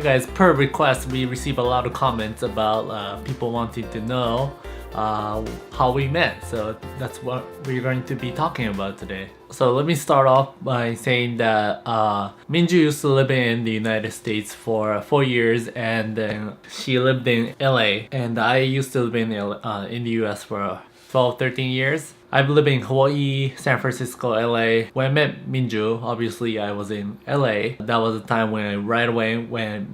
Hey guys, per request, we receive a lot of comments about people wanting to know how we met. So that's what we're going to be talking about today. So let me start off by saying that Minju used to live in the United States for 4 years, and then she lived in LA, and I used to live in the US for 12, 13 years. I've lived in Hawaii, San Francisco, LA. When I met Minju, obviously I was in LA. That was the time when I right away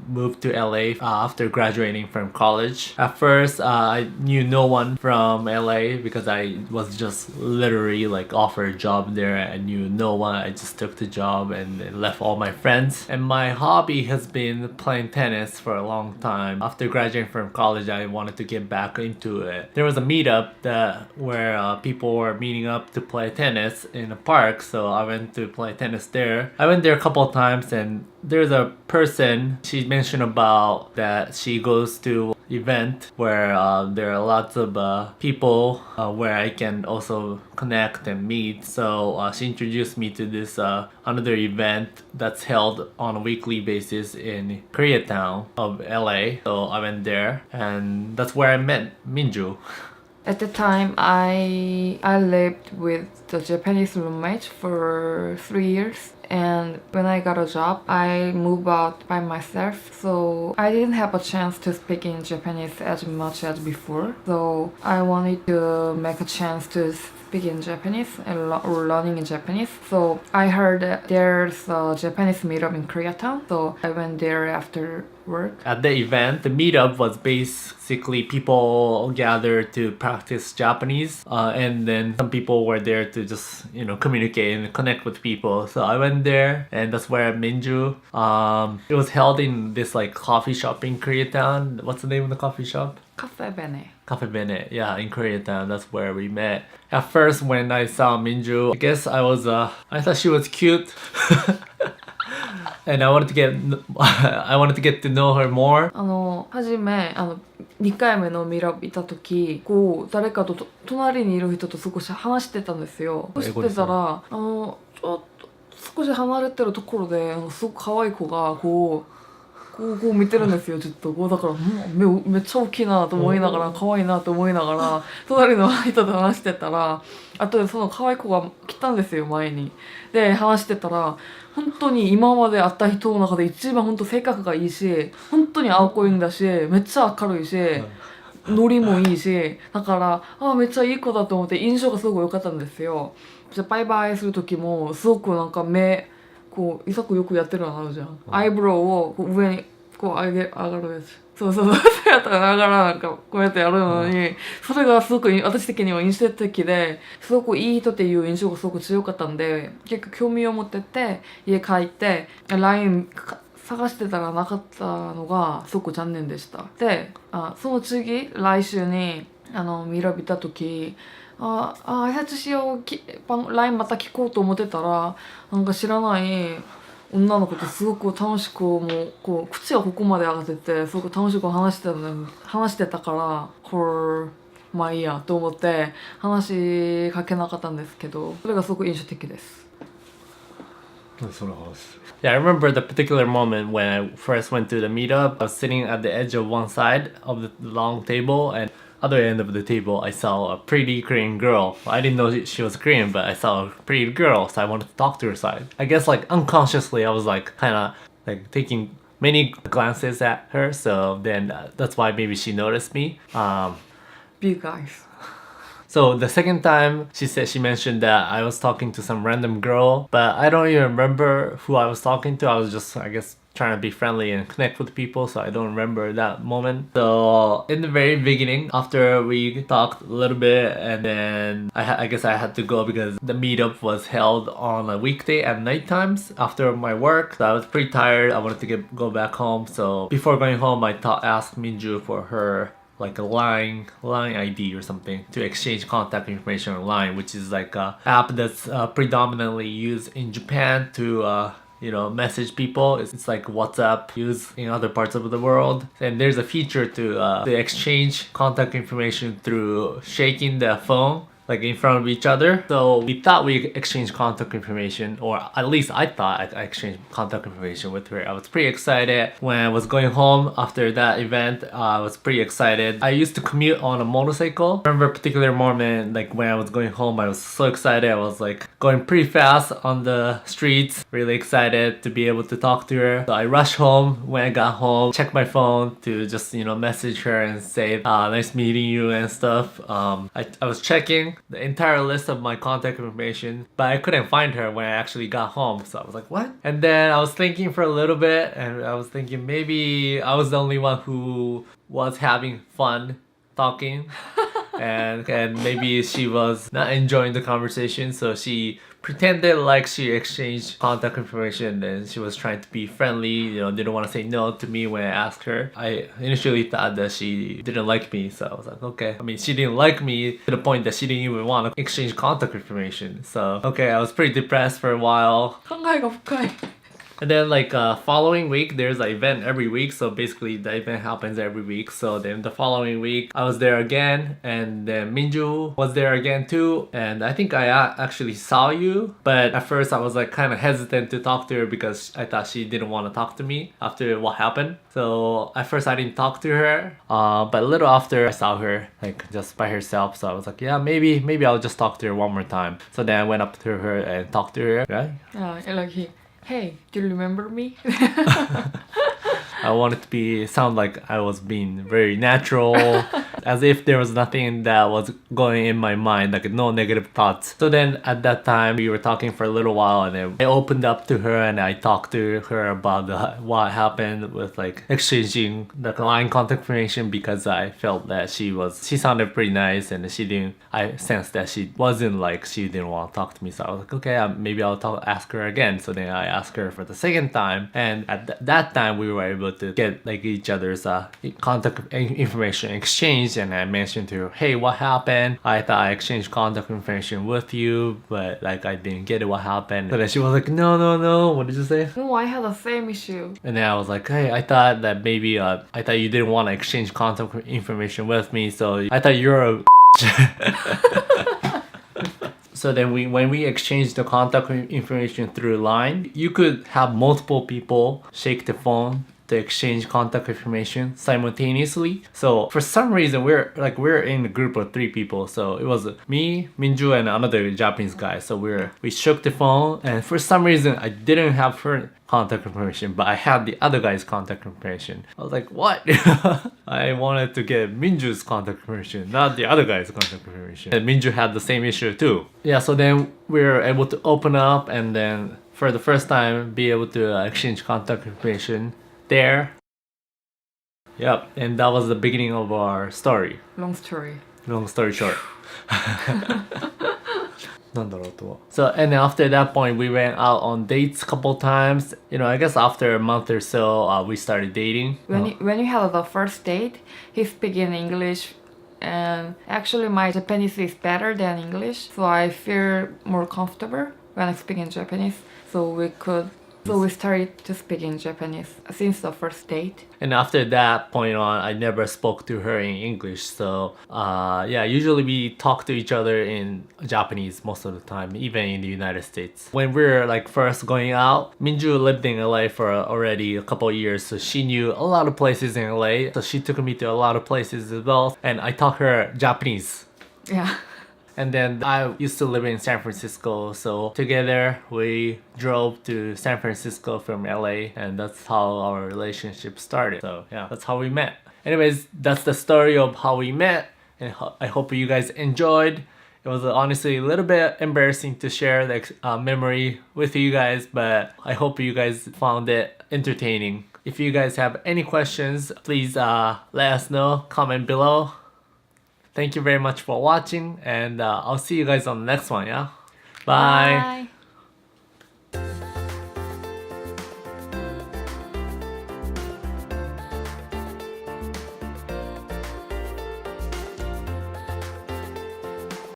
moved to LA after graduating from college. At first, I knew no one from LA because I was just literally like offered a job there. I knew no one. I just took the job and left all my friends. And my hobby has been playing tennis for a long time. After graduating from college, I wanted to get back into it. There was a meetup where people were meeting up to play tennis in a park, so I went to play tennis there. I went there a couple of times, and there's a person, she mentioned about that she goes to event where there are lots of people where I can also connect and meet. So she introduced me to this another event that's held on a weekly basis in Koreatown of LA. So I went there, and that's where I met Minju. At the time, I lived with the Japanese roommate for 3 years. And when I got a job, I moved out by myself. So I didn't have a chance to speak in Japanese as much as before. So I wanted to make a chance to speak in Japanese or learning in Japanese. So I heard that there's a Japanese meetup in Koreatown. So I went there after work. At the event, the meetup was basically people gathered to practice Japanese, and then some people were there to just communicate and connect with people. So I went there, and that's where I met Minju. It was held in this like coffee shop in Koreatown. What's the name of the coffee shop? Cafe Bene. Cafe Bene, yeah, in Koreatown. That's where we met. At first, when I saw Minju, I guess I thought she was cute. And I wanted to get to know her more. 初め2回目のミラいた時誰かと隣にいる人と少し話してたんですよ。そしてたらちょっと少し離れてるところですごく可愛い子がこう見てるんですよ。ずっとだからめっちゃ大きいなと思いながら可愛いなと思いながら隣の人と話してたら、後でその可愛い子が来たんですよ、前に。で話してたら本当に今まで会った人の中で一番本当性格がいいし、本当に青子いいんだし、めっちゃ明るいし、ノリもいいし、だからめっちゃいい子だと思って印象がすごく良かったんですよ。じゃバイバイする時もすごくなんか目イサクよくやってるのあるじゃん。アイブロウを上に上がるやつ。そうやったらながらなんかこうやってやるのに、それがすごく私的には印象的ですごくいい人っていう印象がすごく強かったんで、結構興味を持ってて家帰って LINE 探してたらなかったのがすごく残念でした。でその次来週にミラ見た時挨拶しようLINE また聞こうと思ってたら、なんか知らない女の子とすごく楽しく口がここまで上がっててすごく楽しく話してたからまあいいやと思って話しかけなかったんですけど、それがすごく印象的です。Yeah, I remember the particular moment when I first went to the meetup. I was sitting at the edge of one side of the long table, and other end of the table I saw a pretty Korean girl. I didn't know she was Korean, but I saw a pretty girl, so I wanted to talk to her side. I guess like unconsciously I was like kind of like taking many glances at her, so then that's why maybe she noticed me. Big eyes. So the second time she mentioned that I was talking to some random girl, but I don't even remember who I was talking to. I was just, I guess, trying to be friendly and connect with people, so I don't remember that moment. So in the very beginning, after we talked a little bit, and then I guess I had to go because the meetup was held on a weekday at night times after my work. So I was pretty tired. I wanted to go back home. So before going home, I asked Minju for her like a line ID or something to exchange contact information online, which is like a app that's predominantly used in Japan to message people. It's like WhatsApp used in other parts of the world, and there's a feature to exchange contact information through shaking the phone like in front of each other. So we thought we exchanged contact information, or at least I thought I exchanged contact information with her. I was pretty excited when I was going home after that event. I was pretty excited. I used to commute on a motorcycle. I remember a particular moment, like when I was going home, I was so excited. I was like going pretty fast on the streets, really excited to be able to talk to her. So I rushed home. When I got home, checked my phone to just, message her and say, nice meeting you and stuff. I was checking the entire list of my contact information, but I couldn't find her when I actually got home. So I was like, what? And then I was thinking for a little bit, and I was thinking maybe I was the only one who was having fun talking. and maybe she was not enjoying the conversation, so she pretended like she exchanged contact information and she was trying to be friendly, didn't want to say no to me when I asked her. I initially thought that she didn't like me, so I was like, okay. I mean, she didn't like me to the point that she didn't even want to exchange contact information. So, okay, I was pretty depressed for a while. 考えが深い And then following week, there's an event every week. So basically the event happens every week. So then the following week, I was there again. And then Minju was there again too. And I think I actually saw you. But at first I was like kind of hesitant to talk to her because I thought she didn't want to talk to me after what happened. So at first I didn't talk to her. But a little after I saw her like just by herself. So I was like, yeah, maybe I'll just talk to her one more time. So then I went up to her and talked to her. Right? like hey, do you remember me? I wanted to sound like I was being very natural, as if there was nothing that was going in my mind, like no negative thoughts. So then at that time, we were talking for a little while, and then I opened up to her and I talked to her about what happened with like exchanging the line contact information, because I felt that she sounded pretty nice, and I sensed that she wasn't like she didn't want to talk to me. So I was like, okay, maybe I'll ask her again. So then I asked her for the second time, and at that time we were able to get like each other's contact information exchanged, and I mentioned to her, hey, what happened? I thought I exchanged contact information with you, but like I didn't get it, what happened? So then she was like, no, what did you say? No, I had the same issue. And then I was like, hey, I thought that maybe I thought you didn't want to exchange contact information with me, so I thought you're a So then when we exchanged the contact information through line, you could have multiple people shake the phone to exchange contact information simultaneously. So for some reason we're in a group of 3 people. So it was me, Minju, and another Japanese guy. So we shook the phone, and for some reason I didn't have her contact information, but I had the other guy's contact information. I was like, what? I wanted to get Minju's contact information, not the other guy's contact information. And Minju had the same issue too. Yeah, so then we were able to open up and then for the first time be able to exchange contact information there. Yep, and that was the beginning of our story. Long story. Long story short. So, and after that point, we went out on dates a couple times. I guess after a month or so, we started dating. When you had the first date, he speak in English, and actually my Japanese is better than English, so I feel more comfortable when I speak in Japanese. So we started to speak in Japanese since the first date. And after that point on, I never spoke to her in English. So usually we talk to each other in Japanese most of the time, even in the United States. When we were like first going out, Minju lived in LA for already a couple of years, so she knew a lot of places in LA. So she took me to a lot of places as well, and I taught her Japanese. Yeah. And then I used to live in San Francisco, so together we drove to San Francisco from LA, and that's how our relationship started. So yeah, that's how we met. Anyways, that's the story of how we met, and I hope you guys enjoyed. It was honestly a little bit embarrassing to share the memory with you guys, but I hope you guys found it entertaining. If you guys have any questions, please let us know, comment below. Thank you very much for watching, and I'll see you guys on the next one, yeah? Bye. Bye.